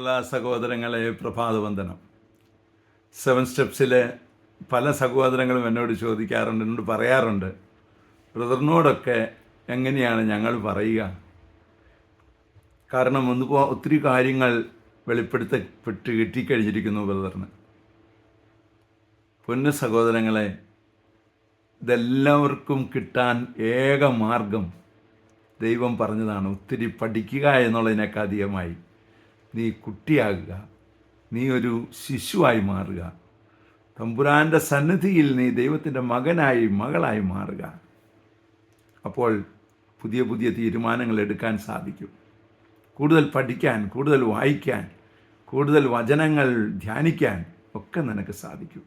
പ്രിയമുള്ള സഹോദരങ്ങളെ, പ്രഭാതവന്ദനം. 7 സ്റ്റെപ്സിലെ പല സഹോദരങ്ങളും എന്നോട് ചോദിക്കാറുണ്ട്, എന്നോട് പറയാറുണ്ട്, ബ്രദറിനോടൊക്കെ എങ്ങനെയാണ് ഞങ്ങൾ പറയുക? കാരണം ഒത്തിരി കാര്യങ്ങൾ വെളിപ്പെടുത്തപ്പെട്ട് കിട്ടിക്കഴിഞ്ഞിരിക്കുന്നു ബ്രദറിന്. പൊന്നു സഹോദരങ്ങളെ, ഇതെല്ലാവർക്കും കിട്ടാൻ ഏക മാർഗം ദൈവം പറഞ്ഞതാണ്. ഒത്തിരി പഠിക്കുക എന്നുള്ളതിനേക്കാൾ അധികമായി നീ കുട്ടിയാകുക, നീ ഒരു ശിശുവായി മാറുക, തമ്പുരാൻ്റെ സന്നിധിയിൽ നീ ദൈവത്തിൻ്റെ മകനായി മകളായി മാറുക. അപ്പോൾ പുതിയ പുതിയ തീരുമാനങ്ങൾ എടുക്കാൻ സാധിക്കും. കൂടുതൽ പഠിക്കാൻ, കൂടുതൽ വായിക്കാൻ, കൂടുതൽ വചനങ്ങൾ ധ്യാനിക്കാൻ ഒക്കെ നിനക്ക് സാധിക്കും.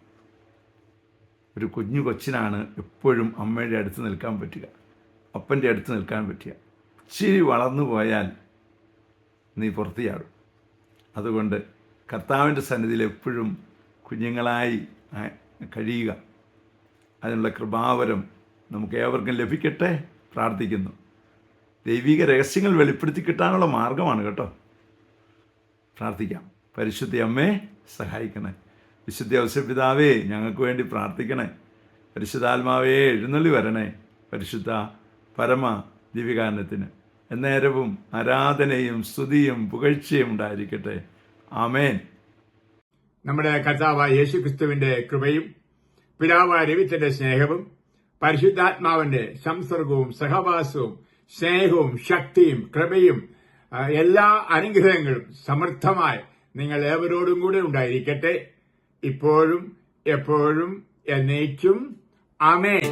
ഒരു കുഞ്ഞു കൊച്ചിനാണ് എപ്പോഴും അമ്മയുടെ അടുത്ത് നിൽക്കാൻ പറ്റുക, അപ്പൻ്റെ അടുത്ത് നിൽക്കാൻ പറ്റുക. ഇച്ചിരി വളർന്നു പോയാൽ നീ പുറത്തിയാടും. അതുകൊണ്ട് കർത്താവിൻ്റെ സന്നിധിയിൽ എപ്പോഴും കുഞ്ഞുങ്ങളായി കഴിയുക. അതിനുള്ള കൃപാവരം നമുക്ക് ഏവർക്കും ലഭിക്കട്ടെ പ്രാർത്ഥിക്കുന്നു. ദൈവിക രഹസ്യങ്ങൾ വെളിപ്പെടുത്തി കിട്ടാനുള്ള മാർഗമാണ് കേട്ടോ. പ്രാർത്ഥിക്കാം. പരിശുദ്ധ അമ്മേ സഹായിക്കണേ. വിശുദ്ധ ഔസേപ്പിതാവേ ഞങ്ങൾക്ക് വേണ്ടി പ്രാർത്ഥിക്കണേ. പരിശുദ്ധാത്മാവേ എഴുന്നള്ളി വരണേ. പരിശുദ്ധ പരമ ദിവ്യകാരണത്തിന് എന്നേരവും ആരാധനയും സ്തുതിയും പുകഴ്ചയും ഉണ്ടായിരിക്കട്ടെ. ആമേൻ. നമ്മുടെ കർത്താവായ യേശുക്രിസ്തുവിന്റെ കൃപയും പിതാവായ ദൈവത്തിന്റെ സ്നേഹവും പരിശുദ്ധാത്മാവിന്റെ സംസർഗവും സഹവാസവും സ്നേഹവും ശക്തിയും കൃപയും എല്ലാ അനുഗ്രഹങ്ങളും സമൃദ്ധമായി നിങ്ങൾ ഏവരോടും കൂടെ ഉണ്ടായിരിക്കട്ടെ, ഇപ്പോഴും എപ്പോഴും എന്നേക്കും. ആമേൻ.